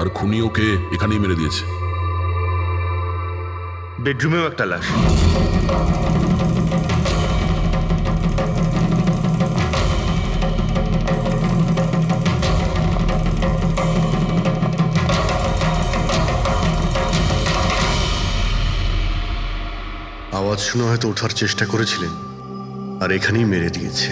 আর খুনি ওকে এখানেই মেরে দিয়েছে। বেডরুমেও একটা লাশ। আওয়াজ শুনে হয়তো ওঠার চেষ্টা করেছিলেন, আর এখানেই মেরে দিয়েছে।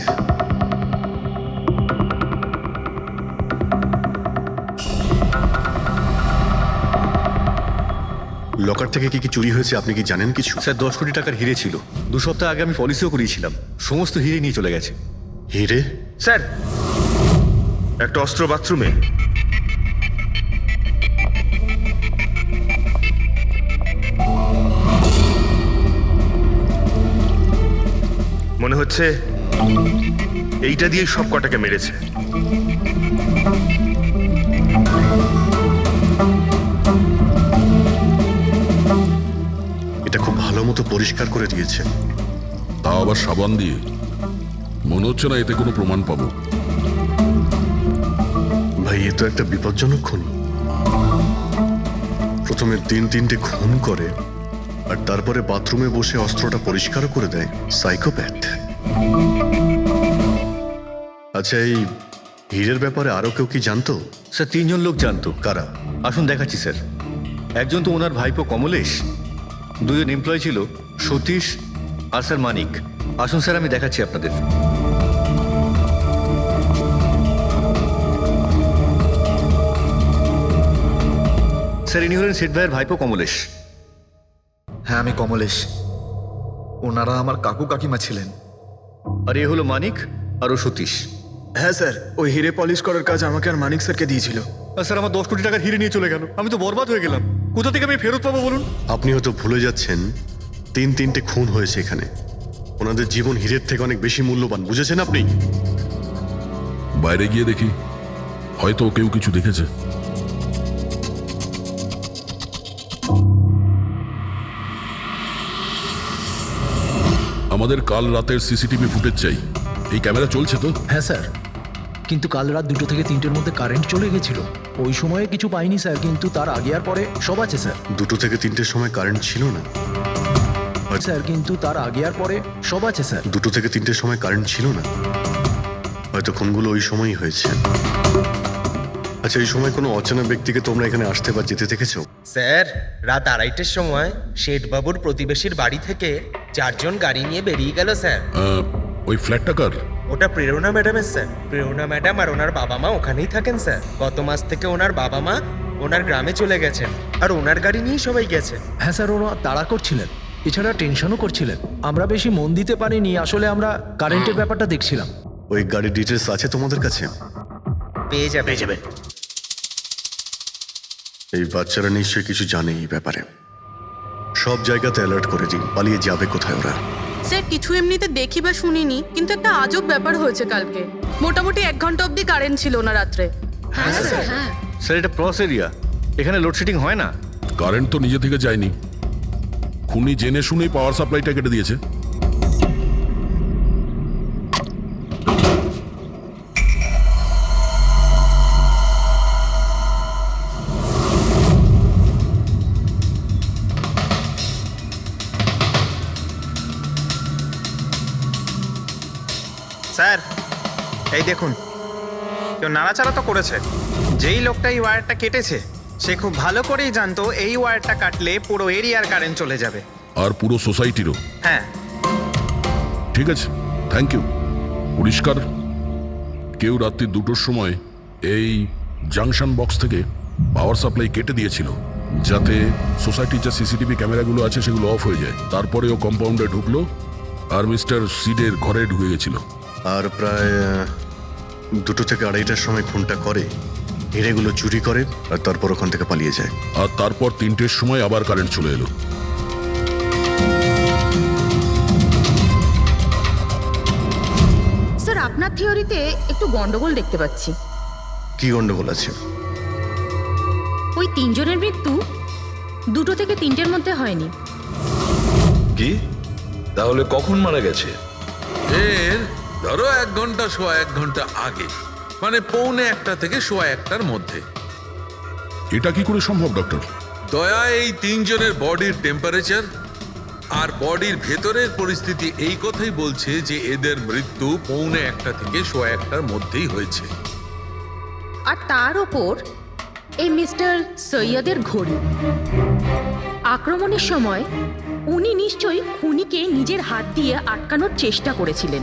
লকার থেকে কি কি চুরি হয়েছে আপনি কি জানেন কিছু? স্যার 10 কোটি টাকার হিরে ছিল। 2 সপ্তাহ আগে আমি পলিসিও করিয়েছিলাম, সমস্ত হিরে নিয়ে চলে গেছে। হিরে? স্যার, একটা অস্ত্র বাথরুমে। মনে হচ্ছে এইটা দিয়ে সব কটাকে মেরেছে। এটা খুব ভালো মতো পরিষ্কার করে দিয়েছে। তাও আবার সাবান দিয়ে। মনে হচ্ছে না এতে কোনো প্রমাণ পাবো। ভাই, এ তো একটা বিপজ্জনক খুনি। প্রথমে 3-3টে খুন করে, আর তারপরে বাথরুমে বসে অস্ত্রটা পরিষ্কার করে দেয়। সাইকোপ্যাথ। আচ্ছা, এই হীরের ব্যাপারে আরো কেউ কি জানতো? স্যার 3 জন লোক জানতো। কারা? আসুন দেখাচ্ছি স্যার। একজন তো ওনার ভাইপো কমলেশ, 2 জন এমপ্লয় ছিল, সতীশ আর স্যার মানিক। আসুন স্যার, আমি দেখাচ্ছি আপনাদের। স্যার, ইনি হলেন সেঠ ভাইয়ের ভাইপো কমলেশ। হ্যাঁ, আমি কমলেশ। ওনারা আমার কাকু কাকিমা ছিলেন। আর এ হলো মানিক, আর ও সতীশ। হ্যাঁ স্যার, ওই হিরে পলিশ করার কাজ আমাকে আর মানিক স্যারকে দিয়েছিল। আর স্যার, আমার 10 কোটি টাকার হিরে নিয়ে চলে গেল। আমি তো বরবাদ হয়ে গেলাম। কোথা থেকে আমি ফেরত পাবো বলুন? আপনি হয়তো ভুলে যাচ্ছেন 3-3টে খুন হয়েছে এখানে। ওনাদের জীবন হীরের থেকে অনেক বেশি মূল্যবান, বুঝেছেন আপনি? বাইরে গিয়ে দেখি, হয়তো কেউ কিছু দেখেছে। আমাদের কাল রাতের সিসিটিভি ফুটেজ চাই। এই ক্যামেরা চলছে তো? হ্যাঁ স্যার, কিন্তু কাল রাত 2 থেকে 3টের মধ্যে কারেন্ট চলে গেছিল। ওই সময়ে কিছু পাইনি স্যার, কিন্তু তার আগে আর পরে সব আছে স্যার। 2 থেকে 3টের সময় কারেন্ট ছিল না স্যার, কিন্তু তার আগে আর পরে সব আছে স্যার। 2 থেকে 3টের সময় কারেন্ট ছিল না, হয়তো খুনগুলো ওই সময়ই হয়েছে। আচ্ছা, এই সময় কোনো অচেনা ব্যক্তিকে তোমরা এখানে আসতে বা যেতে দেখেছো? স্যার, রাত 2:30টার সময় শেঠবাবুর প্রতিবেশীর বাড়ি থেকে 4 জন গাড়ি নিয়ে বেরিয়ে গেল স্যার। ওই ফ্ল্যাটটা কার? ওটা প্রেরণা ম্যাডামের স্যার। প্রেরণা ম্যাডাম আর ওনার বাবা মা ওখানেই থাকেন স্যার। গত মাস থেকে ওনার বাবা মা ওনার গ্রামে চলে গেছেন, আর ওনার গাড়ি নিয়েই সবাই গেছে। হ্যাঁ স্যার, ওরা তাড়া করছিলেন, এছাড়া টেনশনও করছিলেন। আমরা বেশি মন দিতে পারিনি, আসলে আমরা কারেন্টের ব্যাপারটা দেখছিলাম। ওই গাড়ির ডিটেলস আছে তোমাদের কাছে? পেয়ে যাবে। এই বাচ্চারা নিশ্চয়ই কিছু জানে এই ব্যাপারে। সব জায়গাতে অ্যালার্ট করে দিন, পালিয়ে যাবে কোথায় ওরা। স্যার, কিছু এমনিতে দেখি বা শুনিনি, কিন্তু একটা আজব ব্যাপার হয়েছে কালকে। মোটামুটি 1 ঘন্টা অবধি কারেন্ট ছিল না রাত্রে। হ্যাঁ স্যার, হ্যাঁ। স্যার, এটা ক্রস এরিয়া, এখানে লোডশেডিং হয় না। কারেন্ট তো নিজে থেকে যায়নি। খুনি জেনে শুনেই পাওয়ার সাপ্লাইটা কেটে দিয়েছে। স্যার, এই দেখুন, কেউ নাড়াচাড়া তো করেছে। যেই লোকটা এই ওয়্যারটা কেটেছে, সে খুব ভালো করেই জানতো এই ওয়্যারটা কাটলে পুরো এরিয়ার কারেন্ট চলে যাবে। আর পুরো সোসাইটিরও। হ্যাঁ। ঠিক আছে, থ্যাংক ইউ। পরিষ্কার, কেউ রাত্রি 2টোর সময় এই জাংশন বক্স থেকে পাওয়ার সাপ্লাই কেটে দিয়েছিল, যাতে সোসাইটির যে সিসিটিভি ক্যামেরাগুলো আছে সেগুলো অফ হয়ে যায়। তারপরে ও কম্পাউন্ডে ঢুকলো আর মিস্টার সিডের ঘরে ঢুকে গেছিল। আর প্রায় 2 থেকে 2:30টার সময় খুনটা করে, হিরেগুলো চুরি করে, আর তারপর ওখান থেকে পালিয়ে যায়। আর তারপর 3টের সময় আবার কারেন্ট চলে এলো। স্যার, আপনার থিওরিতে একটু গন্ডগোল দেখতে পাচ্ছি। কি গন্ডগোল আছে? ওই 3 জনের মৃত্যু 2 থেকে 3টের মধ্যে হয়নি। কি? তাহলে কখন মারা গেছে? এর ধরো 1 ঘন্টা, 1.25 ঘন্টা আগে, মানে 1:45 থেকে 1:15টার মধ্যে। এটা কি করে সম্ভব ডক্টর? দয়া, এই তিনজনের বডির টেম্পারেচার আর বডির ভেতরের পরিস্থিতি এই কথাই বলছে যে এদের মৃত্যু 1:45 থেকে 1:15 মধ্যেই হয়েছে। আর তার ওপর এই মিস্টার সৈয়দের ঘড়ি। আক্রমণের সময় উনি নিশ্চয়ই খুনিকে নিজের হাত দিয়ে আটকানোর চেষ্টা করেছিলেন,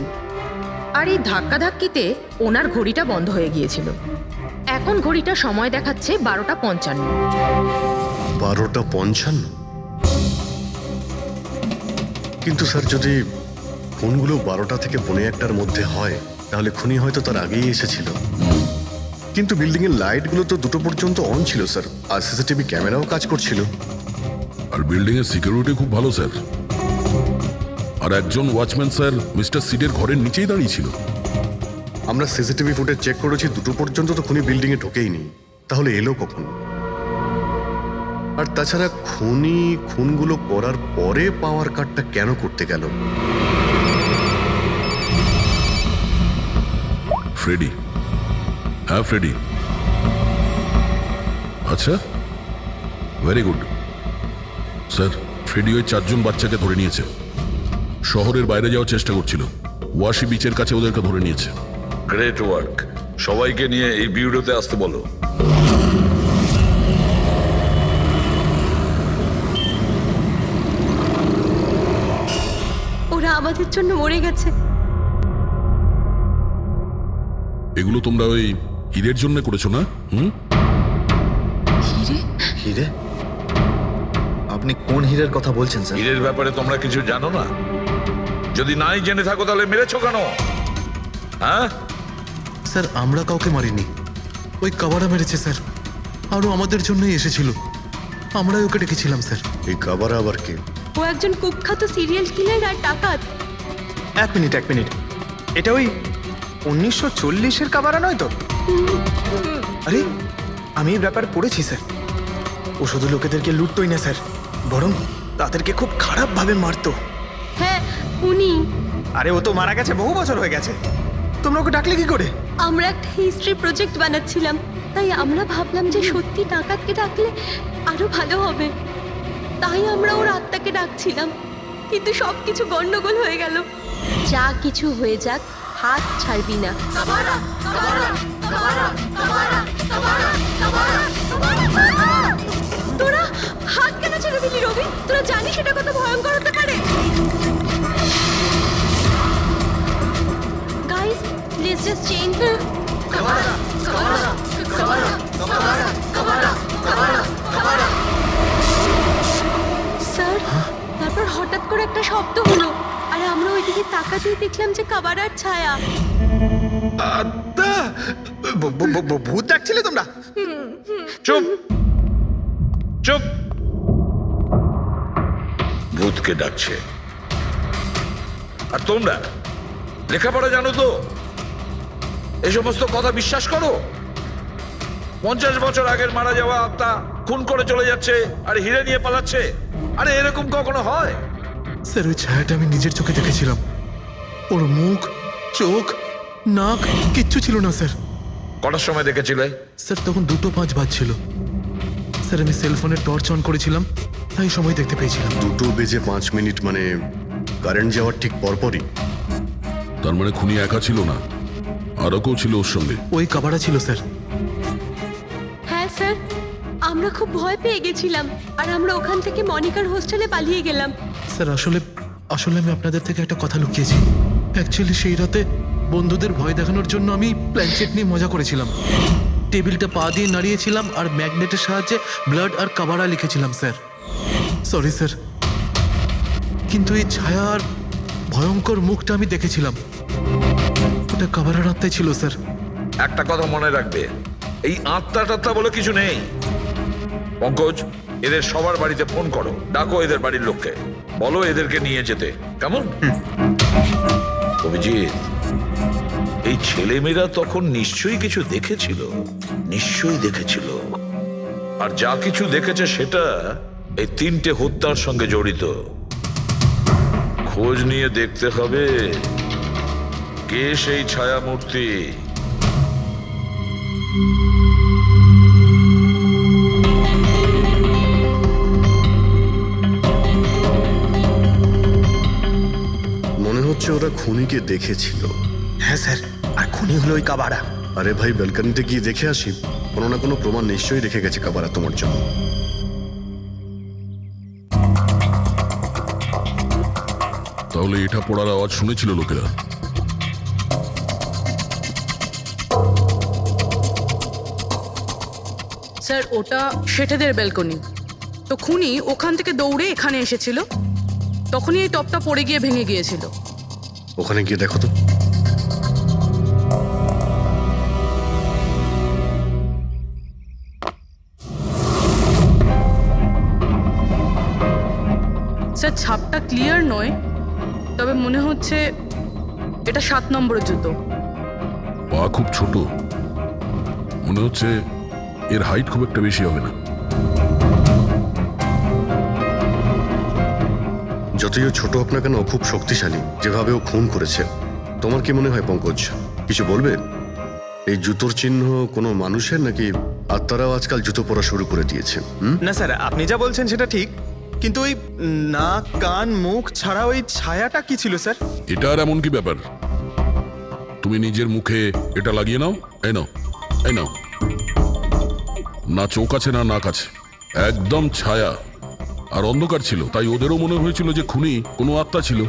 আর এই ধাক্কাধাক্কিতে ওনার ঘড়িটা বন্ধ হয়ে গিয়েছিল। এখন ঘড়িটা সময় দেখাচ্ছে 12:55। 12:55? কিন্তু স্যার, যদি খুনগুলো 12টা থেকে 1:15টার মধ্যে হয় তাহলে খুনি হয়তো তার আগেই এসেছিল। কিন্তু বিল্ডিং এর লাইটগুলো তো 2টো পর্যন্ত অন ছিল স্যার, আর সিসিটিভি ক্যামেরাও কাজ করছিল। আর বিল্ডিং এর সিকিউরিটি খুব ভালো স্যার। আর একজন ওয়াচম্যান স্যার মিস্টার সিডের ঘরের নিচেই দাঁড়িয়ে ছিল। আমরা সিসিটিভি ফুটেজ চেক করেছি, 2টো পর্যন্ত তো খুনি বিল্ডিং এ ঢোকেইনি। তাহলে এলো কখন? আর তাছাড়া খুনি খুনগুলো করার পরে পাওয়ার কাটটা কেন করতে গেল? ফ্রেডি। হ্যাঁ ফ্রেডি। আচ্ছা, ভেরি গুড স্যার। ফ্রেডি ওই 4 জন বাচ্চাকে ধরে নিয়েছে। শহরের বাইরে যাওয়ার চেষ্টা করছিল, ওয়াশি বিচের কাছে ওদেরকে ধরে নিয়েছে। Great work. সবাইকে নিয়ে এই বিউরোতে আসতে বলো। ওরা আমাদের জন্য মরে গেছে। এগুলো তোমরা ওই হীরের জন্য করেছো না? হিরে? আপনি কোন হীরের কথা বলছেন স্যার? হীরের ব্যাপারে তোমরা কিছু জানো না? যদি নাই জেনে থাকো তাহলে মেরেছো কেন? হ্যাঁ স্যার, আমরা কাউকে মারিনি, ওই কাবারা মেরেছে স্যার। আরও আমাদের জন্যই এসেছিল, আমরাই ওকে ডেকেছিলাম স্যার। এই কাবারা আবার কে? ও একজন কুখ্যাত সিরিয়াল কিলার আর ডাকাত। এক মিনিট। এটা ওই 1940-এর কাবারা নয় তো? আরে, আমি এই ব্যাপারে পড়েছি স্যার। ও শুধু লোকেদেরকে লুটতোই না স্যার, বরং তাদেরকে খুব খারাপভাবে মারতো। হ্যাঁ, উনি। আরে, ও তো মারা গেছে, বহু বছর হয়ে গেছে। তোমরা ওকে ডাকলে কি করে? আমরা একটা হিস্ট্রি প্রজেক্ট বানাচ্ছিলাম, তাই আমরা ভাবলাম যে সত্যি ডাকাতকে ডাকলে আরো ভালো হবে। তাই আমরা ওর আত্মাকে ডাকছিলাম, কিন্তু সবকিছু গন্ডগোল হয়ে গেল। যা কিছু হয়ে যাক, হাত ছাড়বি না। তোরা হাত কেন ছেড়ে দিলি রবি? তোরা জানিস এটা কত ভয়ঙ্কর হতে পারে। Guys, let's just change. Sir, তারপর হঠাৎ করে একটা শব্দ হলো, আর আমরা ওইদিকে তাকাতেই দেখলাম যে কাবারার ছায়া। ভূত ডাকছিলে তোমরা? চুপ চুপ। ভূতকে ডাকছে। আর তোমরা লেখাপড়া জানো তো? এই সমস্ত কথা বিশ্বাস করো? 50 বছর আগের মারা যাওয়া আত্মা খুন করে চলে যাচ্ছে আর হিরে নিয়ে পালাচ্ছে। আরে এরকম কখনো হয়? স্যার, ওই ছায়াটা আমি নিজের চোখে দেখেছিলাম। ওর মুখ, চোখ, নাক কিচ্ছু ছিল না স্যার। কটার সময় দেখেছিলে? স্যার, তখন 2:05 বাজছিল। স্যার, আমি সেলফোনের টর্চ অন করেছিলাম, তাই সময় দেখতে পেয়েছিলাম। 2:05 মানে কারেন্ট যাওয়ার ঠিক পরপরই। তার মানে খুনি একা ছিল না, আরও কেউ ছিল ওর সঙ্গে। ওই কাবারা ছিল স্যার। হ্যাঁ স্যার, আমরা খুব ভয় পেয়ে গেছিলাম, আর আমরা ওখান থেকে মনিকার হোস্টেলে পালিয়ে গেলাম। স্যার, আসলে আমি আপনাদের থেকে একটা কথা লুকিয়েছি। অ্যাকচুয়ালি সেই রাতে বন্ধুদের ভয় দেখানোর জন্য আমি প্ল্যানচেট নিয়ে মজা করেছিলাম। টেবিলটা পা দিয়ে নাড়িয়েছিলাম আর ম্যাগনেটের সাহায্যে ব্লাড আর কাবারা লিখেছিলাম স্যার। সরি স্যার, কিন্তু এই ছায়া আর ভয়ঙ্কর মুখটা আমি দেখেছিলাম, ওটা কাবারার আত্মাই ছিল স্যার। একটা কথা মনে রাখবে, এই আত্মা টাত্মা বলে কিছু নেই। পঙ্কজ, এদের সবার বাড়িতে ফোন করো, ডাকো এদের বাড়ির লোককে, বলো এদেরকে নিয়ে যেতে। কেমন? অভিজিৎ, এই ছেলেমেয়েরা তখন নিশ্চয়ই কিছু দেখেছিল, নিশ্চয়ই দেখেছিল। আর যা কিছু দেখেছে সেটা এই 3টে হত্যার সঙ্গে জড়িত। খোঁজ নিয়ে দেখতে হবে কে সেই ছায়ামূর্তি। খুনিকে দেখেছিল। হ্যাঁ স্যার, আর খুনি হলো ওই কাবারা। আরে ভাই, ব্যালকনিতে গিয়ে দেখে আসি, কোনো না কোনো প্রমাণ নিশ্চয়ই রেখে গেছে কাবারা তোমার জন্য। তাহলে এটা পড়ার আওয়াজ শুনেছিল লোকেরা। স্যার ওটা শেঠেদের ব্যালকনি, তো খুনি ওখান থেকে দৌড়ে এখানে এসেছিল, তখনই এই টপটা পড়ে গিয়ে ভেঙে গিয়েছিল। ওখানে গিয়ে দেখো তো। স্যার ছাপটা ক্লিয়ার নয়, তবে মনে হচ্ছে এটা 7 নম্বরের জুতো। পা খুব ছোট, মনে হচ্ছে এর হাইট খুব একটা বেশি হবে না। যতই ও ছোট হোক না কেন, ও খুব শক্তিশালী। যেভাবে ও খুন করেছে, তোমার কি মনে হয় পঙ্কজ? কিছু বলবে? এই জুতোর চিহ্ন কোনো মানুষের, নাকি আত্মারাও আজকাল জুতো পরা শুরু করে দিয়েছে? না স্যার, আপনি যা বলছেন সেটা ঠিক, কিন্তু ওই নাক, কান, মুখ ছাড়া ওই ছায়াটা কি ছিল স্যার? এটা আর এমন কি ব্যাপার? তুমি নিজের মুখে এটা লাগিয়ে নাও। এই নাও, এই নাও। না চোখ আছে না নাক আছে, একদম ছায়া। আর অন্ধকার ছিল, তাই ওদেরও মনে হয়েছিল যে খুনি কোনো আত্মা ছিল।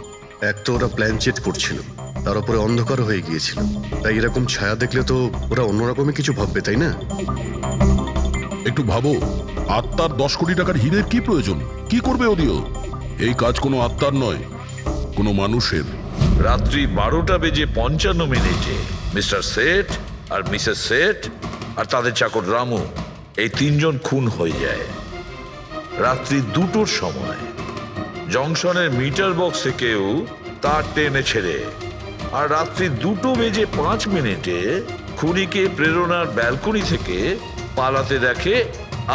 এক তো ওরা প্ল্যান চেট করছিল, তার উপরে অন্ধকার হয়ে গিয়েছিল, তাই এরকম ছায়া দেখলে তো ওরা অন্যরকমই কিছু ভাববে, তাই না? একটু ভাবো, আত্মার 10 কোটি টাকার হীরের কি প্রয়োজন? কি করবে ওদিও? এই কাজ কোনো আত্মার নয়, কোনো মানুষের। রাত্রি 12:55 মিস্টার সেঠ আর মিসেস সেঠ আর তাদের চাকর রামু, এই 3 জন খুন হয়ে যায় রাত্রি 2টোর সময়। জংশনের মিটার বক্স থেকেও তার টেনে ছেড়ে, আর রাত্রি 2:05 খুনিকে প্রেরণার ব্যালকনি থেকে পালাতে দেখে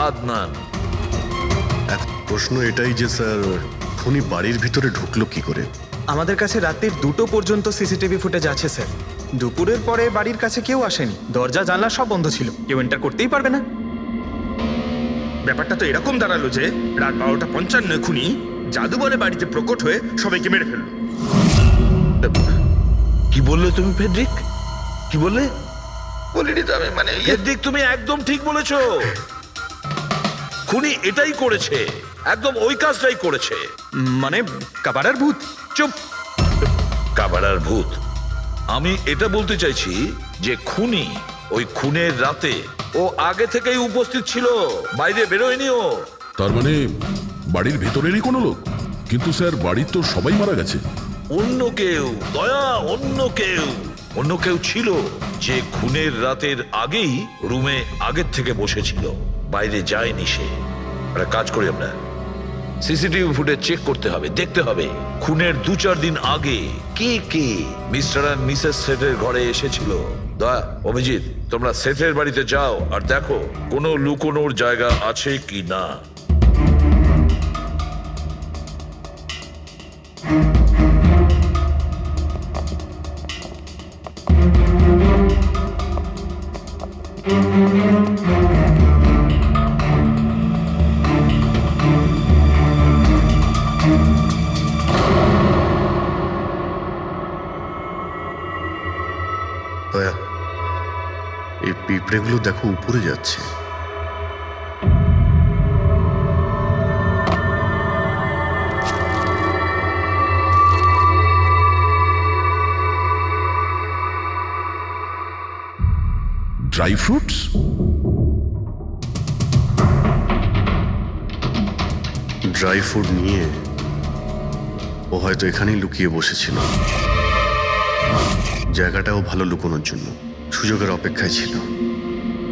আদনান। এখন প্রশ্ন এটাই যে স্যার, খুনি বাড়ির ভিতরে ঢুকলো কি করে? আমাদের কাছে রাত্রির 2টো পর্যন্ত সিসিটিভি ফুটেজ আছে স্যার। দুপুরের পরে বাড়ির কাছে কেউ আসেনি, দরজা জানলা সব বন্ধ ছিল, কেউ এন্টার করতেই পারবে না। ব্যাপারটা তো এরকম দাঁড়ালো যে রাত 12:55 খুনি জাদু বলে বাড়িতে প্রকট হয়ে সবাইকে মেরে ফেললো। কি বললে তুমি ফেডরিক? কি বললে? বলিনি তো আমি, মানে ফেডরিক তুমি একদম ঠিক বলেছো। খুনি এটাই করেছে, একদম ওই কাজটাই করেছে। মানে কাবারার ভূত? চুপ, কাবারার ভূত। আমি এটা বলতে চাইছি যে খুনি ওই খুনের রাতে ও আগে থেকেই উপস্থিত ছিল, বাইরে বেরোয়নি ও। তার মানে বাড়ির ভেতরেরই কোনো লোক? কিন্তু স্যার, বাড়ির তো সবাই মারা গেছে। অন্য কেউ, দয়া, অন্য কেউ ছিল যে খুনের রাতের আগেই রুমে আগের থেকে বসেছিল, বাইরে যায়নি সে। একটা কাজ করি আমরা, সিসিটিভি ফুটেজ চেক করতে হবে, দেখতে হবে খুনের 2-4 দিন আগে কে কে মিস্টার আর মিসেস সেটের ঘরে এসেছিল। দয়া, অভিজিৎ, তোমরা সেটের বাড়িতে যাও আর দেখো কোনো লুকোনোর জায়গা আছে কি না। দয়া, এই পিঁপড়েগুলো দেখো উপরে যাচ্ছে। Dry fruits? ড্রাই ফ্রুট নিয়ে ও হয়তো এখানেই লুকিয়ে বসেছিল। জায়গাটাও ভালো লুকোনোর জন্য, সুযোগের অপেক্ষায় ছিল।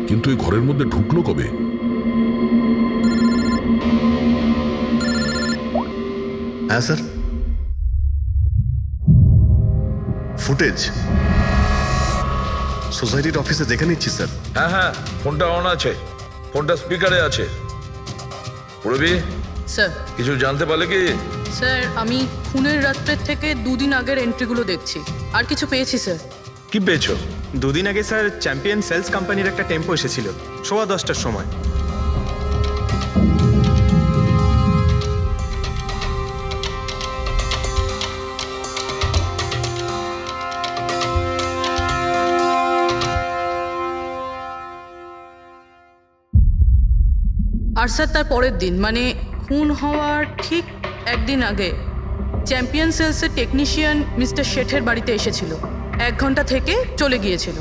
কিন্তু এই ঘরের মধ্যে ঢুকলো কবে? হ্যাঁ স্যার, ফুটেজ সোসাইটির অফিসে দেখে নিচ্ছি স্যার। হ্যাঁ হ্যাঁ, ফোনটা অন আছে, ফোনটা স্পিকারে আছে। পূরবী, স্যার, কিছু জানতে পারলে কি? স্যার আমি খুনের রাত্রের থেকে 2 দিন আগের এন্ট্রিগুলো দেখছি, আর কিছু পেয়েছি স্যার। কি পেয়েছো? 2 দিন আগে স্যার চ্যাম্পিয়ন সেলস কোম্পানির একটা টেম্পো এসেছিল 10:15টার সময়। আর স্যার তার পরের দিন মানে খুন হওয়ার ঠিক একদিন আগে চ্যাম্পিয়ন সেলসের টেকনিশিয়ান মিস্টার শেঠের বাড়িতে এসেছিল, 1 ঘন্টা থেকে চলে গিয়েছিল।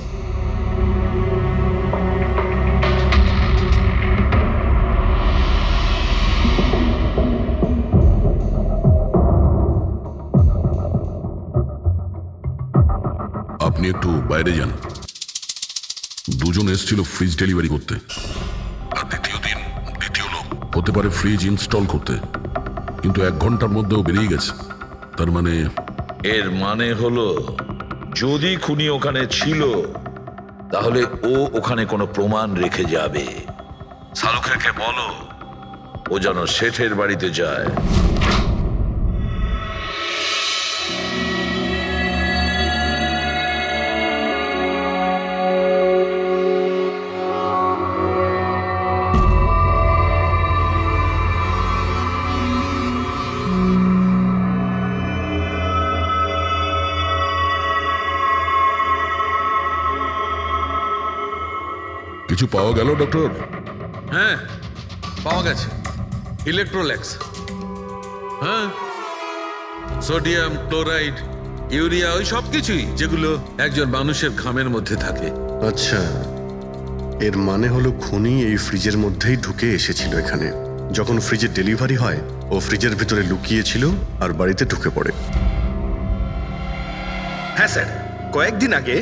আপনি একটু বাইরে যান। দুজন এসেছিল ফ্রিজ ডেলিভারি করতে, আর দ্বিতীয় লোক হতে পারে ফ্রিজ ইনস্টল করতে, কিন্তু 1 ঘন্টার মধ্যেও বেরিয়ে গেছে। তার মানে এর মানে হলো যদি খুনি ওখানে ছিল তাহলে ও ওখানে কোনো প্রমাণ রেখে যাবে। শালুখাকে বলো ও যেন শেঠের বাড়িতে যায়। কিছু পাওয়া গেল ডক্টর? হ্যাঁ, পাওয়া গেছে ইলেকট্রোল্যাক্স। হ্যাঁ, সোডিয়াম ক্লোরাইড, ইউরিয়া, ওই সব কিছুই যেগুলো একজন মানুষের ঘামের মধ্যে থাকে। আচ্ছা, এর মানে হলো খুনি এই ফ্রিজের মধ্যেই ঢুকে এসেছিল এখানে। যখন ফ্রিজের ডেলিভারি হয় ও ফ্রিজের ভিতরে লুকিয়েছিল আর বাড়িতে ঢুকে পড়ে। হ্যাঁ স্যার, কয়েকদিন আগে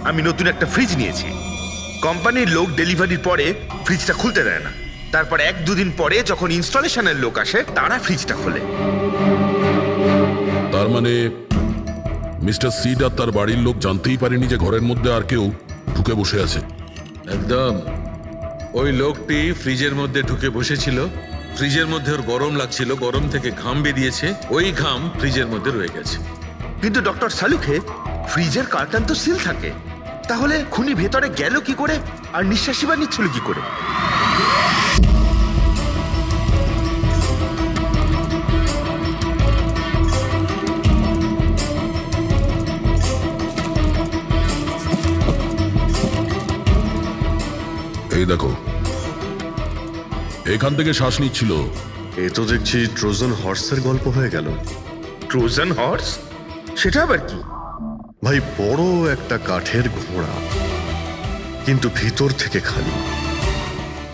আমি নতুন একটা ফ্রিজ নিয়েছি। কোম্পানির লোক ডেলিভারির পরে ফ্রিজটা খুলতে দেয় না। তারপর 1-2 দিন পরে যখন ইনস্টলেশনের লোক আসে তারা ফ্রিজটা খোলে। তার মানে মিস্টার সিড আর তার বাড়ির লোক জানতেই পারেনি যে ঘরের মধ্যে আর কেউ ঢুকে বসে আছে। একদম। ওই লোকটি ফ্রিজের মধ্যে ঢুকে বসেছিল, ফ্রিজের মধ্যে ওর গরম লাগছিল, গরম থেকে ঘাম বেরিয়েছে, ওই ঘাম ফ্রিজের মধ্যে রয়ে গেছে। কিন্তু ডক্টর সালুখে ফ্রিজের কার্টন তো সিল থাকে, তাহলে খুনি ভেতরে গেল কি করে আর নিঃশ্বাসই বা নিচ্ছিল কি করে? এই দেখো, এখান থেকে শ্বাস নিচ্ছিল। এ তো দেখছি ট্রোজান হর্সের গল্প হয়ে গেল। Trojan horse? সেটা আবার কি? ভাই, বড় একটা কাঠের ঘোড়া, কিন্তু ভিতর থেকে খালি,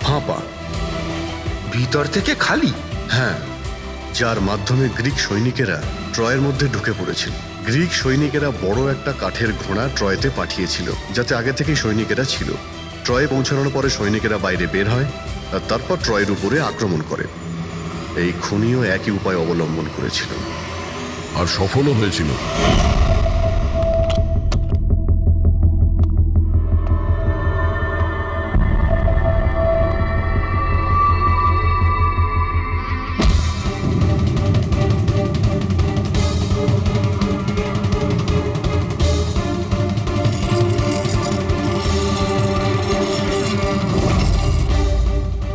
ফাঁপা। ভিতর থেকে খালি? হ্যাঁ, যার মাধ্যমে গ্রিক সৈনিকেরা ট্রয়ের মধ্যে ঢুকে পড়েছিল। গ্রিক সৈনিকেরা বড় একটা কাঠের ঘোড়া ট্রয়েতে পাঠিয়েছিল, যাতে আগে থেকেই সৈনিকেরা ছিল। ট্রয়ে পৌঁছানোর পরে সৈনিকেরা বাইরে বের হয় আর তারপর ট্রয়ের উপরে আক্রমণ করে। এই খুনিও একই উপায় অবলম্বন করেছিল আর সফলও হয়েছিল।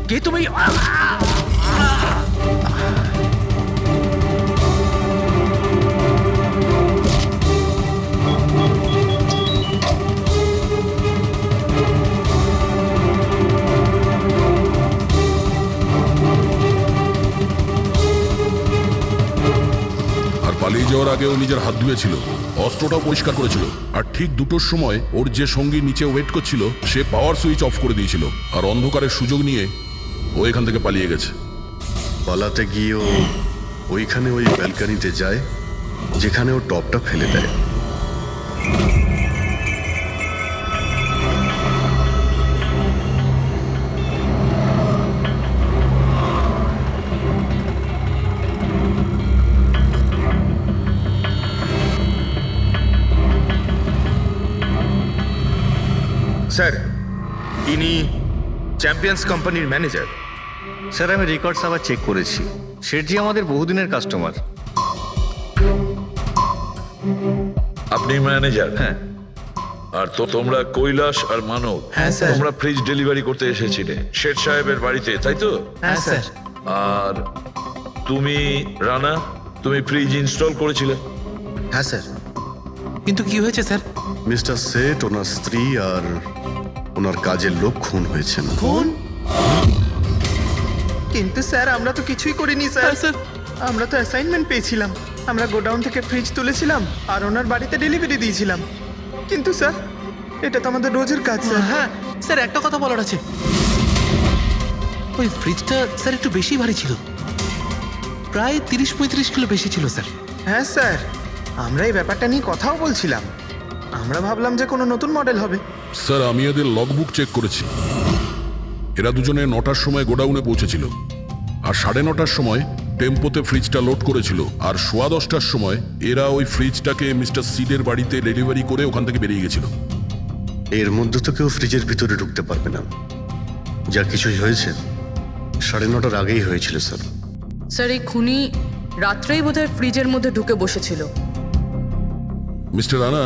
কে তুমি? পালিয়ে যাওয়ার আগে ও নিজের হাত ধুয়েছিল, অস্ত্রটাও পরিষ্কার করেছিল, আর ঠিক 2টোর সময় ওর যে সঙ্গী নিচে ওয়েট করছিল সে পাওয়ার সুইচ অফ করে দিয়েছিল, আর অন্ধকারের সুযোগ নিয়ে ও এখান থেকে পালিয়ে গেছে। পালাতে গিয়ে ও ওইখানে ওই ব্যালকানিতে যায় যেখানে ও টপটা ফেলে দেয়। স্যার, ইনি চ্যাম্পিয়ন্স কোম্পানির ম্যানেজার। স্যার, আমি রেকর্ডস আবার চেক করেছি, শেঠজি আমাদের বহুদিনের কাস্টমার। আপনি ম্যানেজার? হ্যাঁ। আর তো তোমরা কৈলাস আর মানব, হ্যাঁ, স্যার। তোমরা ফ্রিজ ডেলিভারি করতে এসেছিলে শেঠ সাহেবের বাড়িতে, তাই তো? হ্যাঁ স্যার। আর তুমি রানা, তুমি ফ্রিজ ইনস্টল করেছিলে? হ্যাঁ স্যার। কিন্তু কি হয়েছে স্যার? মিস্টার সেট, ওনার স্ত্রী আর ওনার কাজের লোক খুন হয়েছেন। খুন? কিন্তু স্যার আমরা তো কিছুই করিনি স্যার স্যার আমরা তো অ্যাসাইনমেন্ট পেয়েছিলাম আমরা গোডাউন থেকে ফ্রিজ তুলেছিলাম আর ওনার বাড়িতে ডেলিভারি দিয়েছিলাম কিন্তু স্যার এটা তো আমাদের রোজের কাজ স্যার হ্যাঁ স্যার একটা কথা বলার আছে ওই ফ্রিজটা স্যার একটু বেশি ভারী ছিল প্রায় 30-35 কিলো বেশি ছিল স্যার হ্যাঁ স্যার আমরা এই ব্যাপারটা নিয়ে কথাও বলছিলাম আমরা ভাবলাম যে কোনো নতুন মডেল হবে স্যার আমি এদের লগবুক চেক করেছি এরা দুজনে 9টার সময় গোডাউনে পৌঁছেছিল আর 9:30টার সময় টেম্পোতে ফ্রিজটা লোড করেছিল আর 10:15টার সময় এরা ওই ফ্রিজটাকে মিস্টার সিডের বাড়িতে ডেলিভারি করে ওখান থেকে বেরিয়ে গেছিল। এর মধ্যে তো কেউ ফ্রিজের ভিতরে ঢুকতে পারবে না যা কিছুই হয়েছে 9:30টার আগেই হয়েছিল স্যার স্যার এই খুনি রাত্রেই বোধহয় ফ্রিজের মধ্যে ঢুকে বসেছিল। মিস্টার রানা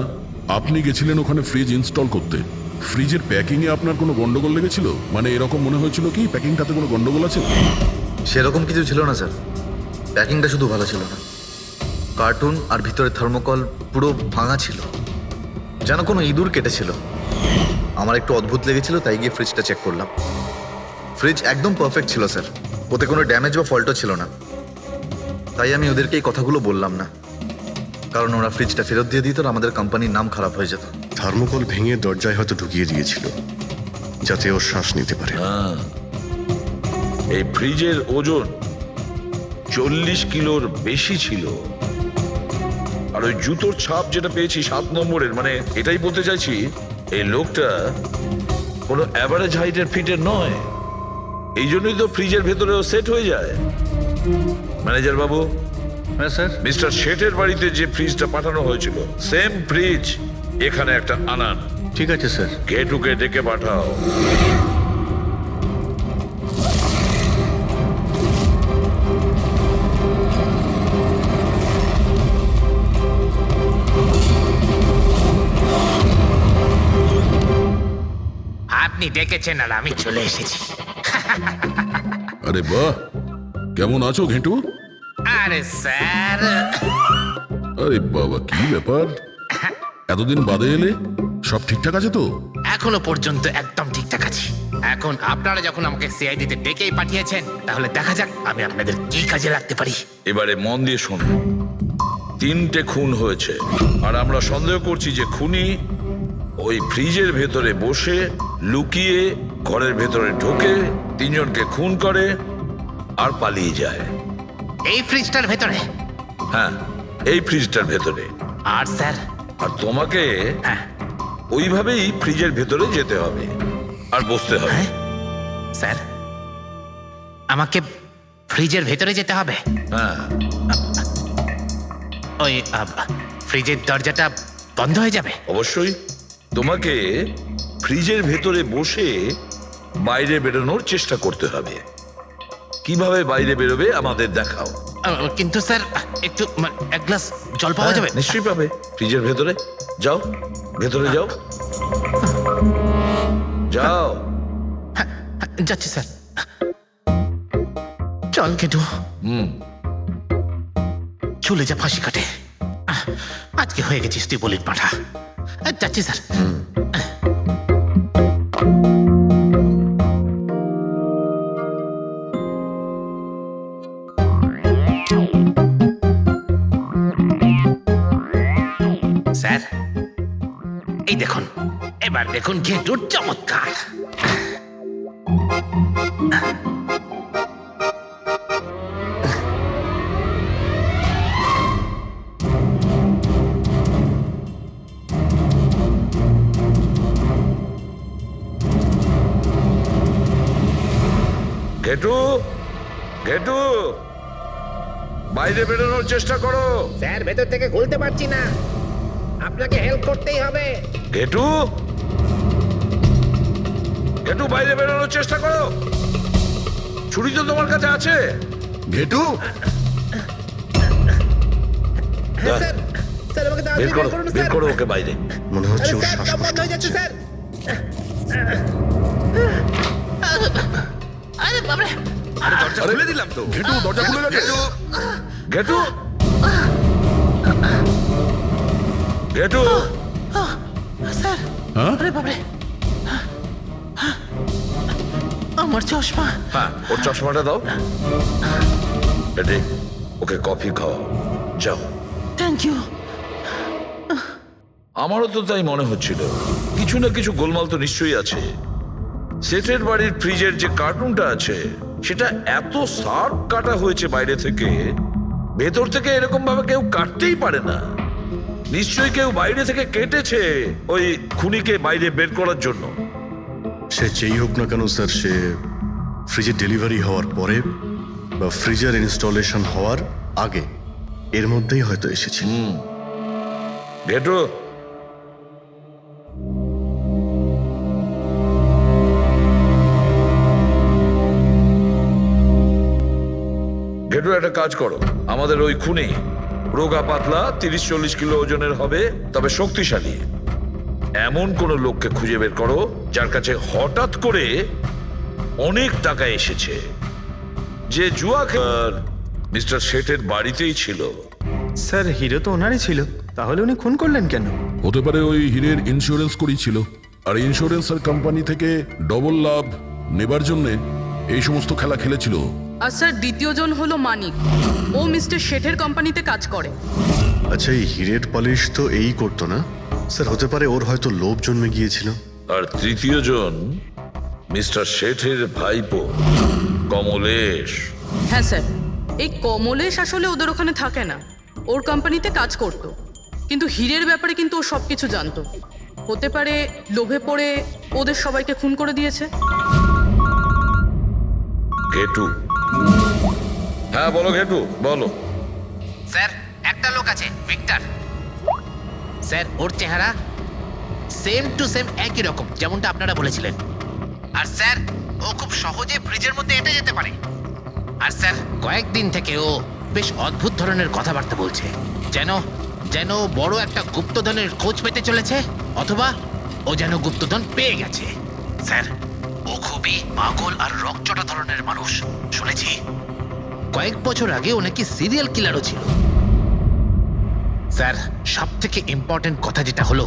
আপনি গেছিলেন ওখানে ফ্রিজ ইনস্টল করতে ফ্রিজের প্যাকিংয়ে আপনার কোনো গন্ডগোল লেগেছিল মানে এরকম মনে হয়েছিল কি প্যাকিংটাতে কোনো গন্ডগোল আছে? সেরকম কিছু ছিল না স্যার প্যাকিংটা শুধু ভালো ছিল না কার্টুন আর ভিতরে থার্মোকল পুরো ভাঙা ছিল যেন কোনো ইঁদুর কেটেছিল আমার একটু অদ্ভুত লেগেছিল তাই গিয়ে ফ্রিজটা চেক করলাম ফ্রিজ একদম পারফেক্ট ছিল স্যার ওতে কোনো ড্যামেজ বা ফল্টও ছিল না তাই আমি ওদেরকে এই কথাগুলো বললাম না কারণ ওরা ফ্রিজটা ফেরত দিয়ে দিত আর আমাদের কোম্পানির নাম খারাপ হয়ে যেত থার্মোকল ভেঙে দরজায় হয়তো ঢুকিয়ে দিয়েছিল যাতে ওর শ্বাস নিতে পারে এই ফ্রিজের ওজন 40 কিলোর বেশি ছিল আর ওই জুতোর ছাপ যেটা পেয়েছি 7 নম্বরের মানে এটাই বলতে চাইছি এই লোকটা কোনো অ্যাভারেজ হাইটের ফিটের নয় এই জন্যই তো ফ্রিজের ভেতরেও সেট হয়ে যায়। ম্যানেজার বাবু হ্যাঁ স্যার মিস্টার শেঠের বাড়িতে যে ফ্রিজটা পাঠানো হয়েছিল সেম ফ্রিজ এখানে একটা আনান ঠিক আছে স্যার গেটুকে ডেকে পাঠাও। আপনি ডেকেছেন আর আমি চলে এসেছি আরে বাহ কেমন আছো ঘেঁটু? আরে স্যার আরে বাবা কি ব্যাপার এতদিন বাদে এলে সব ঠিকঠাক আছে তো? এখনো পর্যন্ত একদম ঠিকঠাক আছি এখন আপনারা যখন আমাকে সিআইডিতে ডেকেই পাঠিয়েছেন তাহলে দেখা যাক আমি আপনাদের কি কাজে লাগতে পারি। এবারে মন দিয়ে শুনুন 3টে খুন হয়েছে আর আমরা সন্দেহ করছি যে খুনি ওই ফ্রিজের ভেতরে বসে লুকিয়ে ঘরের ভেতরে ঢোকে 3 জনকে খুন করে আর পালিয়ে যায়। এই ফ্রিজটার ভেতরে? হ্যাঁ এই ফ্রিজটার ভেতরে। আর স্যার? আর তোমাকে হ্যাঁ ওইভাবেই ফ্রিজের ভেতরে যেতে হবে আর বসতে হবে। স্যার আমাকে ফ্রিজের ভেতরে যেতে হবে? হ্যাঁ ওই ফ্রিজের দরজাটা বন্ধ হয়ে যাবে? অবশ্যই তোমাকে ফ্রিজের ভেতরে বসে বাইরে বেরোনোর চেষ্টা করতে হবে। কিভাবে বাইরে বেরোবে আমাদের দেখাও। কিন্তু স্যার একটু এক গ্লাস জল পাওয়া যাবে? নিশ্চয়ই পাবে ফ্রিজের ভেতরে যাও ভেতরে যাও যাও। যাচ্ছি স্যার চল কেটু চলে যা ফাঁসি কাটে আজকে হয়ে গেছিস তুই বলির পাঠা যাচ্ছি স্যার। স্যার এই দেখুন এবার দেখুন ঘেটুর চমৎকার। ঘেটু ঘেটু বাইরে বেরোনোর চেষ্টা করো। স্যার ভেতর থেকে খুলতে পারছি না আপনাকে হেল্প করতেই হবে। ঘেটু ঘেটু বাইরে বেরোনোর চেষ্টা করো। ছুরি তো তোমার কাছে আছে। ঘেটু স্যার স্যার আমাকে বের করো বের করো ওকে বাইরে। মনে হচ্ছে ওর শ্বাসকষ্ট হচ্ছে। স্যার দরজা খুলে দিলাম তো। ঘেটু দরজা খুলে গেছে। ঘেটু ঘেটু স্যার হ্যাঁ আরে বাবারে আমার চশমা। হ্যাঁ, ওর চশমাটা দাও। বেটে, ওকে কফি খাওয়াও, যাও। Thank you. আমারও তো তাই মনে হচ্ছিল, কিছু না কিছু গোলমাল তো নিশ্চয়ই আছে। সেটের বাড়ির ফ্রিজের যে কার্টুনটা আছে সেটা এত শার্প কাটা হয়েছে বাইরে থেকে, ভেতর থেকে এরকম ভাবে কেউ কাটতেই পারে না। নিশ্চয়ই কেউ বাইরে থেকে কেটেছে ওই খুনিকে বাইরে বের করার জন্য। সে যেই হোক না কেন স্যার, সে ফ্রিজের ডেলিভারি হওয়ার পরে বা ফ্রিজার ইনস্টলেশন হওয়ার আগে এর মধ্যেই হয়তো এসেছে। ঘেটু, ঘেটু একটা কাজ করো, আমাদের ওই খুনি রোগা পাতলা 30-40 কিলো ওজনের হবে, তবে শক্তিশালী এমন কোন লোককে খুঁজে বের করো যার কাছে হঠাৎ করে অনেক টাকা এসেছে, যে জুয়া খেলার মিস্টার শেঠের বাড়িতেই ছিল। স্যার হিরো তো ওনারই ছিল, তাহলে উনি খুন করলেন কেন? হতে পারে ওই হীরের ইন্স্যুরেন্স করেছিল, আর ইন্স্যুরেন্সের কোম্পানি থেকে ডবল লাভ নেবার জন্য এই সমস্ত খেলা খেলেছিল। আর স্যার দ্বিতীয় জন হলো মানিক, ও মিস্টার শেঠের কোম্পানিতে কাজ করে। আচ্ছা, এই হীরের পলিশ তো এই করতো না স্যার? হতে পারে ওর হয়তো লোভ জন্মে গিয়েছিল। আর তৃতীয় জন মিস্টার শেঠের ভাইপো কমলেশ। হ্যাঁ স্যার, এই কমলেশ আসলে ওদের ওখানে থাকে না, ওর কোম্পানিতে কাজ করত, কিন্তু হীরের ব্যাপারে কিন্তু ও সব কিছু জানতো। হতে পারে লোভে পড়ে ওদের সবাইকে খুন করে দিয়েছে। ঘেটু, হ্যাঁ বলো ঘেটু, বলো। স্যার একটা লোক আছে, ভিক্টর স্যার, ওর চেহারা সেম টু সেম একই রকম যেমনটা আপনারা বলেছিলেন। আর স্যার ও খুব সহজে ফ্রিজের মধ্যে এঁটে যেতে পারে। আর স্যার কয়েকদিন থেকে ও বেশ অদ্ভুত ধরনের কথাবার্তা বলছে, যেন যেন বড় একটা গুপ্তধনের খোঁজ পেতে চলেছে, অথবা ও যেন গুপ্তধন পেয়ে গেছে। স্যার ও খুবই পাগল আর রকচটা ধরনের মানুষ। শুনেছি কয়েক বছর আগে ও নাকি সিরিয়াল কিলারও ছিল। স্যার সব থেকে ইম্পর্টেন্ট কথা যেটা হলো,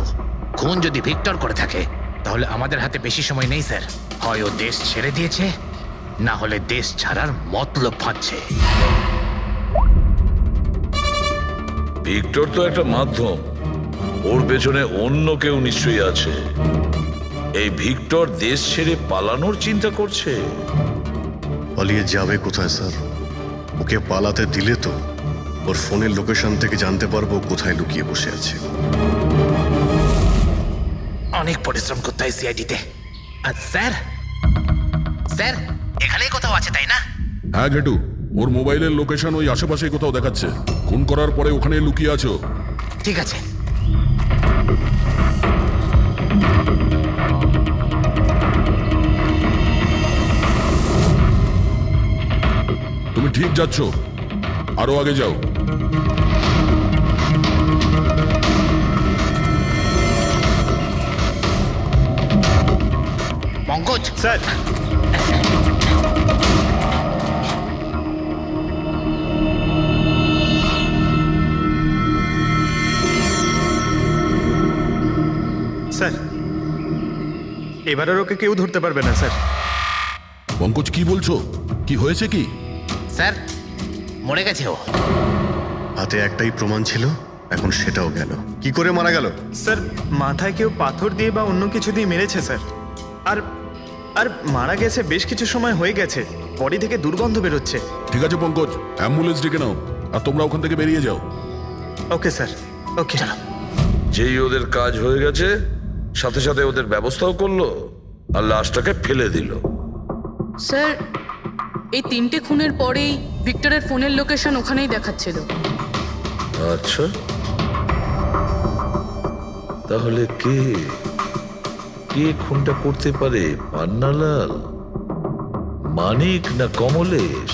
খুন যদি ভিক্টর করে থাকে তাহলে আমাদের হাতে বেশি সময় নেই স্যার। হয় ও দেশ ছেড়ে দিয়েছে, না হলে দেশ ছাড়ার মতলব ভাবছে। ভিক্টর তো একটা মাধ্যম, ওর পেছনে অন্য কেউ নিশ্চয়ই আছে। এই ভিক্টর দেশ ছেড়ে পালানোর চিন্তা করছে। পালিয়ে যাবে কোথায় স্যার? ওকে পালাতে দিলে তো ওর ফোনের লোকেশন থেকে জানতে পারবো কোথায় লুকিয়ে বসে আছে। অনেক পরিশ্রম করতে হয় সিআইডিতে। আর স্যার স্যার এখানেই কোথাও আছে তাই না? হ্যাঁ ঘেটু, ওর মোবাইলের লোকেশন ওই আশেপাশে কোথাও দেখাচ্ছে। খুন করার পরে ওখানে লুকিয়ে আছো। ঠিক আছে। তুমি ঠিক যাচ্ছ, আরো আগে যাও। পঙ্কজ স্যার স্যার এবার আর ওকে কেউ ধরতে পারবে না স্যার। পঙ্কজ কি বলছো? কি হয়েছে কি? স্যার মরে গেছে ও। হাতে একটাই প্রমাণ ছিল, এখন সেটাও গেল। কি করে মারা গেল? স্যার মাথায় কেউ পাথর দিয়ে বা অন্য কিছু দিয়ে মেরেছে স্যার। আর আর মারা গেছে বেশ কিছু সময় হয়ে গেছে, বডি থেকে দুর্গন্ধ বেরোচ্ছে। ঠিক আছে পঙ্কজ, অ্যাম্বুলেন্স ডেকে নাও আর তোমরা ওখান থেকে বেরিয়ে যাও। ওকে স্যার, ওকে। যেই ওদের কাজ হয়ে গেছে, সাথে সাথে ওদের ব্যবস্থাও করলো আর লাশটাকে ফেলে দিল। স্যার এই 3টে খুনের পরেই ভিক্টরের ফোনের লোকেশন ওখানেই দেখাচ্ছিল। আচ্ছা, তাহলে কে কে খুনটা করতে পারে? পান্নালাল, মানিক না কমলেশ?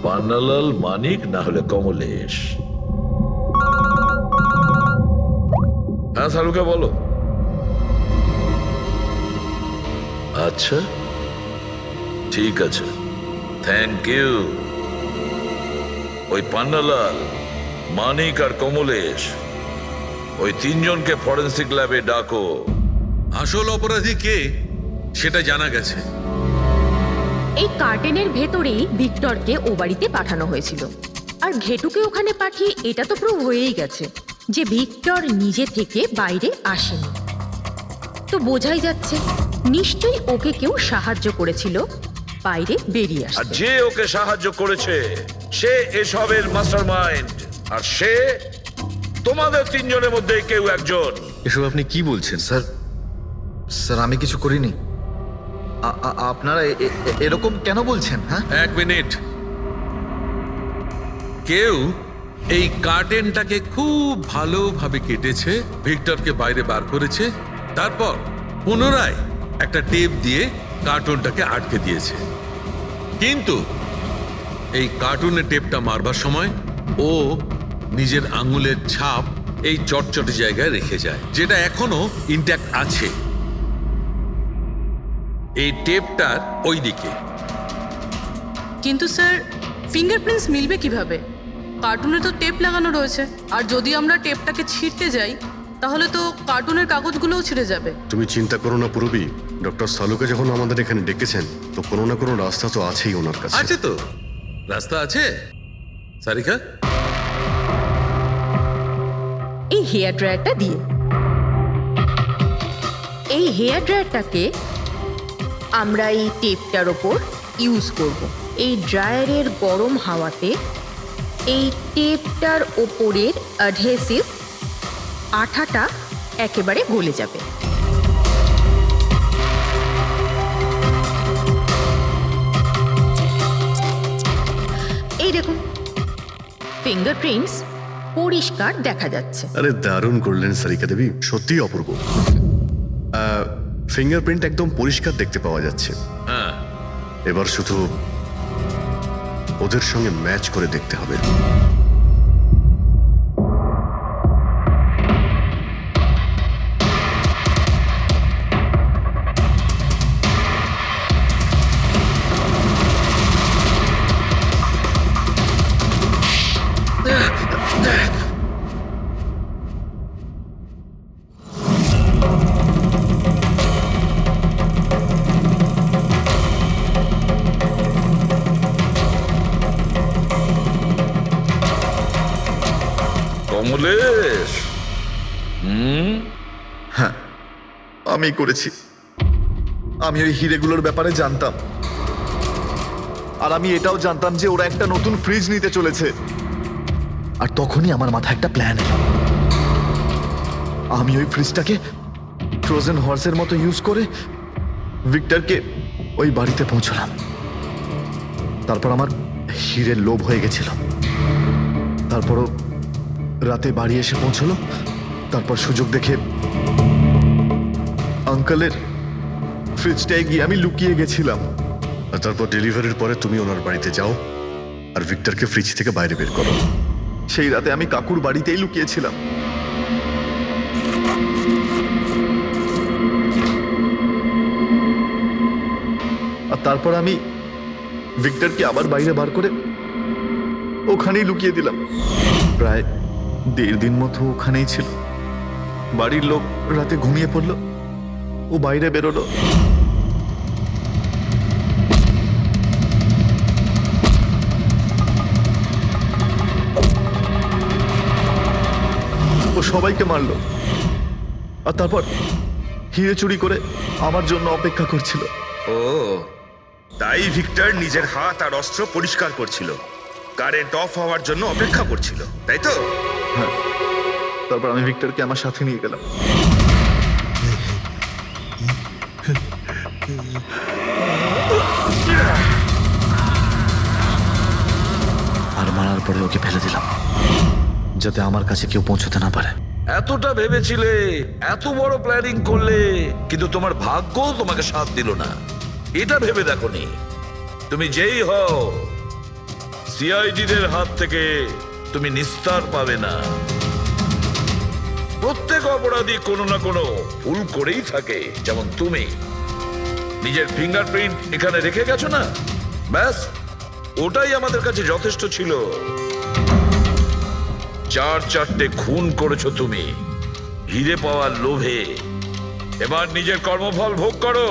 পান্নালাল, মানিক না হলে কমলেশ। হ্যাঁ সারুকে বলো। আচ্ছা ঠিক আছে, থ্যাংক ইউ। ওই পান্নালাল, মানিক আর কমলেশ, ওই 3 জনকে ফরেন্সিক ল্যাবে ডাকো। আসল অপরাধী কে সেটা জানা গেছে। এই কার্টেনের ভেতরেই ভিক্টরকে ও বাড়িতে পাঠানো হয়েছিল। আর ঘেটুকে ওখানে পাঠিয়ে এটা তো প্রুভ হয়েই গেছে যে ভিক্টর নিজে থেকে বাইরে আসেনি। তো বোঝাই যাচ্ছে নিশ্চয়ই ওকে কেউ সাহায্য করেছিল বাইরে বেরিয়ে আর আসতে। যে ওকে সাহায্য করেছে সে এসবের মাস্টারমাইন্ড, আর সে তোমাদের তিনজনের মধ্যে কেউ একজন। এসব আপনি কি বলছেন? স্যার স্যার আমি কিছু করিনি। আপনারা এরকম কেন বলছেন? হ্যাঁ, 1 মিনিট। কেউ এই কার্টেনটাকে খুব ভালোভাবে কেটেছে, ভিক্টরকে বাইরে বার করেছে, তারপর পুনরায় একটা টেপ দিয়ে কার্টুনটাকে আটকে দিয়েছে। কিন্তু এই কার্টুনের টেপটা মারবার সময় ও নিজের আঙুলের ছাপ এই চটচটে জায়গায় রেখে যায়, যেটা এখনো ইনট্যাক্ট আছে। এই টেপটার ওই দিকে। কিন্তু স্যার ফিঙ্গারপ্রিন্টস মিলবে কিভাবে? কার্টুনে তো টেপ লাগানো রয়েছে, আর যদি আমরা টেপটাকে ছিঁড়তে যাই তাহলে তো কার্টুনের কাগজগুলোও ছিঁড়ে যাবে। তুমি চিন্তা করো না পুরবী, ডক্টর সালুকে যখন আমাদের এখানে ডেকেছেন তো কোনো না কোনো রাস্তা তো আছেই ওনার কাছে। আছে তো, রাস্তা আছে। সারিকা, এই হেয়ার ড্রায়ারটা দিয়ে, এই হেয়ার ড্রায়ারটাকে আমরা এই টেপটার ওপর ইউজ করব। এই ড্রায়ারের গরম হাওয়াতে এই টেপটার ওপরের অ্যাডহেসিভ আঠাটা একেবারে গলে যাবে। এই দেখুন, ফিঙ্গারপ্রিন্টস পরিষ্কার দেখা যাচ্ছে। আরে দারুণ করলেন সারিকা দেবী, সত্যিই অপূর্ব। ফিঙ্গারপ্রিন্ট একদম পরিষ্কার দেখতে পাওয়া যাচ্ছে। হ্যাঁ, এবার শুধু ওদের সঙ্গে ম্যাচ করে দেখতে হবে। কমলেশ, হ্যাঁ আমি করেছি। আমি ওই হিরেগুলোর ব্যাপারে জানতাম, আর আমি এটাও জানতাম যে ওরা একটা নতুন ফ্রিজ নিতে চলেছে। আর তখনই আমার মাথায় একটা প্ল্যান এলো। আমি ওই ফ্রিজটাকে ফ্রোজেন হর্সের মতো ইউজ করে ভিক্টরকে ওই বাড়িতে পৌঁছলাম। তারপর আমার হিরের লোভ হয়ে গেছিল। তারপরও রাতে বাড়ি এসে পৌঁছলো। তারপর সুযোগ দেখে আঙ্কেলের ফ্রিজটায় গিয়ে আমি লুকিয়ে গেছিলাম। আর তারপর ডেলিভারির পরে তুমি ওনার বাড়িতে যাও আর ভিক্টরকে ফ্রিজ থেকে বাইরে বের করো। সেই রাতে আমি কাকুর বাড়িতেই লুকিয়েছিলাম। আর তারপর আমি ভিক্টরকে আবার বাইরে বার করে ওখানেই লুকিয়ে দিলাম। প্রায় 1.5 দিন মতো ওখানেই ছিল। বাড়ির লোক রাতে ঘুমিয়ে পড়লো, ও বাইরে বেরোলো। ও সবাইকে মারলো, আর তারপর হিরে চুরি করে আমার জন্য অপেক্ষা করছিল। ও, তাই ভিক্টর নিজের হাত আর অস্ত্র পরিষ্কার করছিল, কারেন্ট অফ হওয়ার জন্য অপেক্ষা করছিল, তাই তো? হ্যাঁ, তারপর আমি ভিক্টরকে আমার সাথে নিয়ে গেলাম। আর মারার পরে ওকে ফেলে দিলাম, যাতে আমার কাছে কেউ পৌঁছতে না পারে। এতটা ভেবেছিলে, এত বড় প্ল্যানিং করলে, কিন্তু তোমার ভাগ্য তোমাকে সাথ দিল না। এটা ভেবে দেখোনি তুমি যেই হও সিআইডিদের হাত থেকে তুমি নিস্তার পাবে না। প্রত্যেক অপরাধী কোনো না কোনো ভুল করেই থাকে। যেমন তুমি নিজের ফিঙ্গারপ্রিন্ট এখানে রেখে গেছো না, ব্যাস ওটাই আমাদের কাছে যথেষ্ট ছিল। 4-4টে খুন করেছো তুমি হিরে পাওয়ার লোভে। এবার নিজের কর্মফল ভোগ করো।